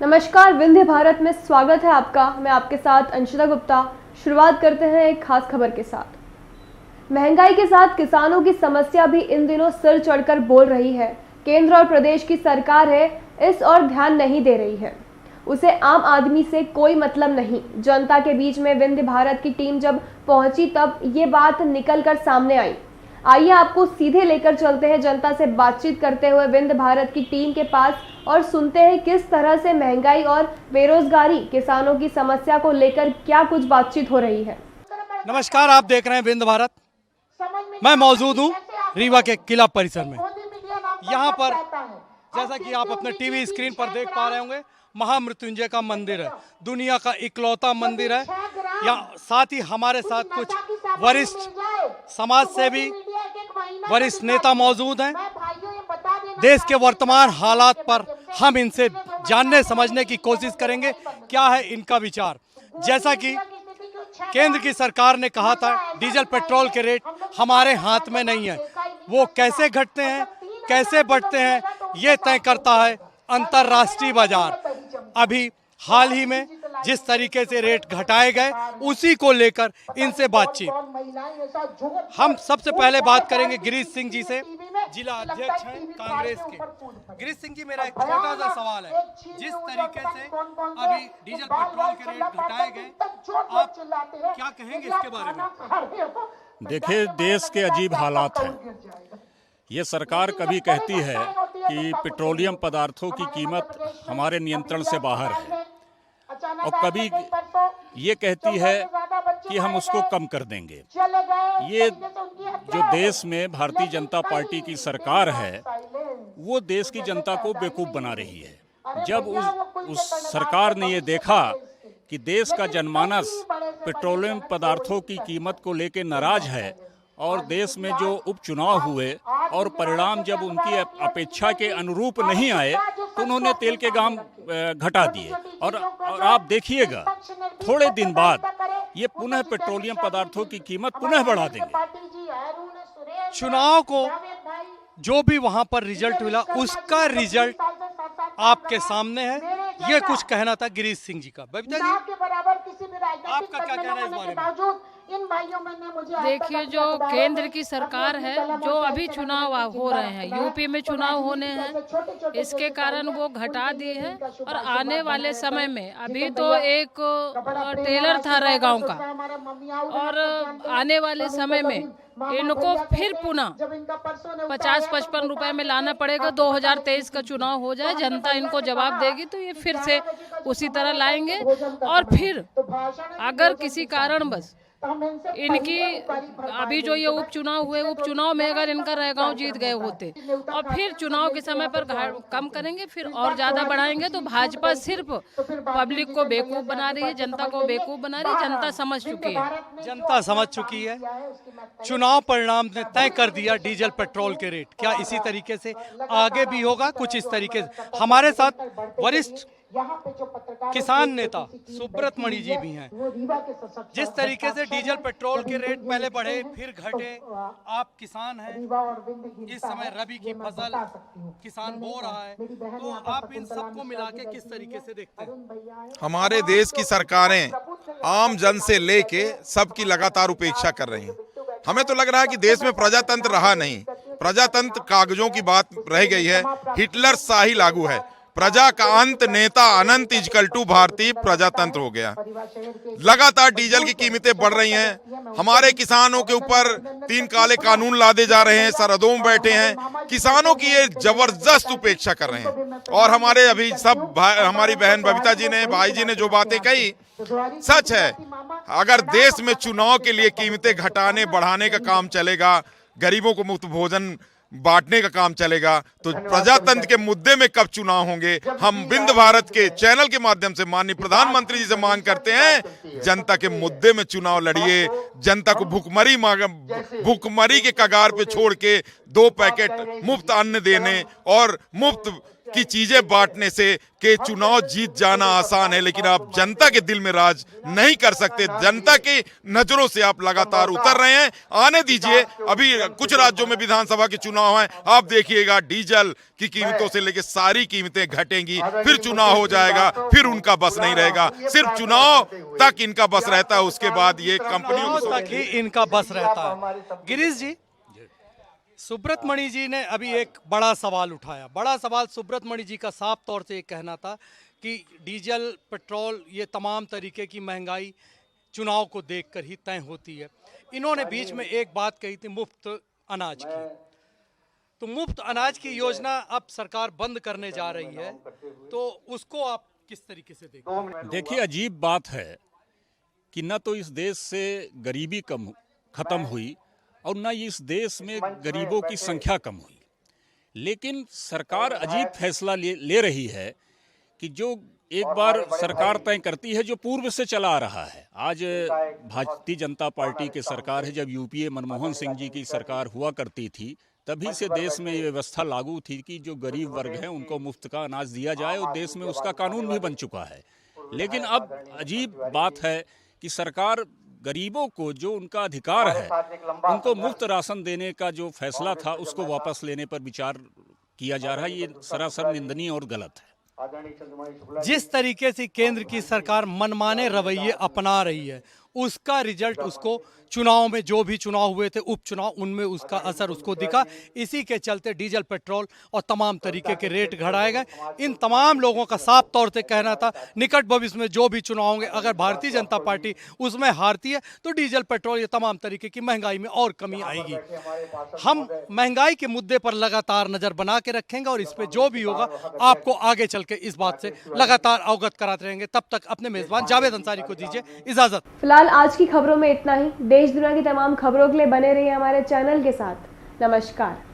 नमस्कार, विंध्य भारत में स्वागत है आपका। मैं आपके साथ अंशिता गुप्ता। शुरुआत करते हैं एक खास खबर के साथ। महंगाई के साथ किसानों की समस्या भी इन दिनों सिर चढ़कर बोल रही है। केंद्र और प्रदेश की सरकार है इस और ध्यान नहीं दे रही है। उसे आम आदमी से कोई मतलब नहीं। जनता के बीच में विंध्य भारत की टीम जब पहुंची तब ये बात निकल कर सामने आई। आइए आपको सीधे लेकर चलते हैं जनता से बातचीत करते हुए विंध्य भारत की टीम के पास और सुनते हैं किस तरह से महंगाई और बेरोजगारी, किसानों की समस्या को लेकर क्या कुछ बातचीत हो रही है। नमस्कार, आप देख रहे हैं विंध्य भारत। मैं मौजूद हूँ रीवा के किला परिसर में। यहाँ पर जैसा कि आप अपने टीवी स्क्रीन पर देख पा रहे होंगे, महामृत्युंजय का मंदिर है, दुनिया का इकलौता मंदिर है। यहाँ साथ ही हमारे साथ कुछ वरिष्ठ समाज सेवी, वरिष्ठ नेता मौजूद हैं। देश के वर्तमान हालात पर हम इनसे जानने समझने की कोशिश करेंगे क्या है इनका विचार। जैसा कि केंद्र की सरकार ने कहा था डीजल पेट्रोल के रेट हमारे हाथ में नहीं है, वो कैसे घटते हैं कैसे बढ़ते हैं ये तय करता है अंतर्राष्ट्रीय बाजार। अभी हाल ही में जिस तरीके से रेट घटाए गए उसी को लेकर इनसे बातचीत। हम सबसे पहले बात करेंगे गिरीश सिंह जी से, जिला अध्यक्ष हैं कांग्रेस के। गिरीश सिंह जी, मेरा एक छोटा सा सवाल है, जिस तरीके से अभी डीजल पेट्रोल के रेट घटाए गए, आप क्या कहेंगे इसके बारे में? देखिए, देश के अजीब हालात हैं। ये सरकार कभी कहती है कि पेट्रोलियम पदार्थों की कीमत हमारे नियंत्रण से बाहर है और कभी ये कहती है कि हम उसको कम कर देंगे। ये जो देश में भारतीय जनता पार्टी की सरकार है वो देश की जनता को बेवकूफ़ बना रही है। जब उस सरकार ने ये देखा कि देश का जनमानस पेट्रोलियम पदार्थों की कीमत को लेकर नाराज है और देश में जो उपचुनाव हुए और परिणाम जब उनकी अपेक्षा के अनुरूप नहीं आए तो उन्होंने तेल के दाम घटा दिए और आप देखिएगा थोड़े दिन बाद ये पुनः पेट्रोलियम पदार्थों की कीमत पुनः बढ़ा देंगे। चुनाव को जो भी वहां पर रिजल्ट मिला उसका रिजल्ट आपके सामने है, ये कुछ कहना था गिरीश सिंह जी का। बबीता जी, आपका क्या कहना है इस बारे में? देखिए, जो केंद्र की सरकार है, जो अभी चुनाव हो रहे हैं, यूपी में चुनाव होने हैं, इसके कारण वो घटा दिए हैं और आने वाले समय में अभी तो एक टेलर था रैगांव का और आने वाले समय में इनको फिर पुनः 50-55 रुपए में लाना पड़ेगा। 2023 का चुनाव हो जाए, जनता इनको जवाब देगी तो ये फिर से उसी तरह लाएंगे। और फिर अगर किसी कारणवश इनकी अभी जो ये उपचुनाव हुए, उपचुनाव में अगर इनका रैगांव जीत गए होते और फिर चुनाव के समय पर कम करेंगे, फिर और ज्यादा बढ़ाएंगे, तो भाजपा सिर्फ पब्लिक को बेवकूफ बना रही है, जनता को बेवकूफ बना रही है। जनता समझ चुकी है, जनता समझ चुकी है। चुनाव परिणाम ने तय कर दिया डीजल पेट्रोल के रेट। क्या इसी तरीके से आगे भी होगा? कुछ इस तरीके से हमारे साथ वरिष्ठ किसान नेता सुब्रत मणि जी भी हैं। जिस तरीके से डीजल पेट्रोल के रेट पहले बढ़े फिर घटे, आप किसान हैं, इस समय रबी की फसल किसान बो रहा है, तो आप इन सबको मिला के किस तरीके से देखते हैं? हमारे देश की सरकारें आम जन से लेके सबकी लगातार उपेक्षा कर रही हैं। हमें तो लग रहा है कि देश में प्रजातंत्र रहा नहीं, प्रजातंत्र कागजों की बात रह गई है, हिटलर शाही लागू है। प्रजा का अंत नेता अनंत इजकल टू भारतीय प्रजातंत्र हो गया। लगातार डीजल की कीमतें बढ़ रही हैं। हमारे किसानों के ऊपर 3 काले कानून लादे जा रहे हैं, सरहदों में बैठे हैं, किसानों की ये जबरदस्त उपेक्षा कर रहे हैं। और हमारे अभी सब हमारी बहन बबीता जी ने, भाई जी ने जो बातें कही सच है। अगर देश में चुनाव के लिए कीमतें घटाने बढ़ाने का काम चलेगा, गरीबों को मुफ्त भोजन बांटने का काम चलेगा, तो प्रजातंत्र के मुद्दे में कब चुनाव होंगे? हम विंध्य भारत के चैनल के माध्यम से माननीय प्रधानमंत्री जी से मांग करते हैं, जनता के मुद्दे में चुनाव लड़िए। जनता को भूखमरी के कगार पे छोड़ के 2 पैकेट मुफ्त अन्न देने और मुफ्त कि चीजें बांटने से कि चुनाव जीत जाना आसान है, लेकिन आप जनता के दिल में राज नहीं कर सकते। जनता की नजरों से आप लगातार उतर रहे हैं। आने दीजिए, अभी कुछ राज्यों में विधानसभा के चुनाव हैं, आप देखिएगा डीजल की कीमतों से लेकर सारी कीमतें घटेंगी, फिर चुनाव हो जाएगा, फिर उनका बस नहीं रहेगा। सिर्फ चुनाव तक इनका बस रहता है, उसके बाद ये कंपनियों तक ही इनका बस रहता है। गिरीश जी, सुब्रत मणि जी ने अभी एक बड़ा सवाल उठाया। बड़ा सवाल सुब्रत मणि जी का साफ तौर से ये कहना था कि डीजल, पेट्रोल, ये तमाम तरीके की महंगाई चुनाव को देखकर ही तय होती है। इन्होंने बीच में एक बात कही थी मुफ्त अनाज की, तो मुफ्त अनाज की योजना अब सरकार बंद करने जा रही है, तो उसको आप किस तरीके से देखते? देखिए, अजीब बात है कि न तो इस देश से गरीबी खत्म हुई और न इस देश में गरीबों की संख्या कम हुई, लेकिन सरकार अजीब फैसला ले रही है कि जो एक बार सरकार तय करती है जो पूर्व से चला आ रहा है। आज भारतीय जनता पार्टी की सरकार है, जब यूपीए मनमोहन सिंह जी की सरकार हुआ करती थी तभी से देश में ये व्यवस्था लागू थी कि जो गरीब वर्ग है उनको मुफ्त का अनाज दिया जाए, और देश में उसका कानून भी बन चुका है। लेकिन अब अजीब बात है कि सरकार गरीबों को जो उनका अधिकार है, उनको मुफ्त राशन देने का जो फैसला था उसको वापस लेने पर विचार किया जा रहा है। ये सरासर निंदनीय और गलत है। जिस तरीके से केंद्र की सरकार मनमाने रवैये अपना रही है, उसका रिजल्ट उसको चुनाव में, जो भी चुनाव हुए थे उपचुनाव, उनमें उसका असर उसको दिखा। इसी के चलते डीजल, पेट्रोल और तमाम तरीके के रेट घटाए गए। इन तमाम लोगों का साफ तौर से कहना था निकट भविष्य में जो भी चुनाव होंगे, अगर भारतीय जनता पार्टी उसमें हारती है तो डीजल, पेट्रोल, ये तमाम तरीके की महंगाई में और कमी आएगी। हम महंगाई के मुद्दे पर लगातार नजर बना के रखेंगे और इस पर जो भी होगा आपको आगे चल के इस बात से लगातार अवगत कराते रहेंगे। तब तक अपने मेजबान जावेद अंसारी को दीजिए इजाजत। फिलहाल आज की खबरों में इतना ही। देश दुनिया की तमाम खबरों के लिए बने रहिए हमारे चैनल के साथ। नमस्कार।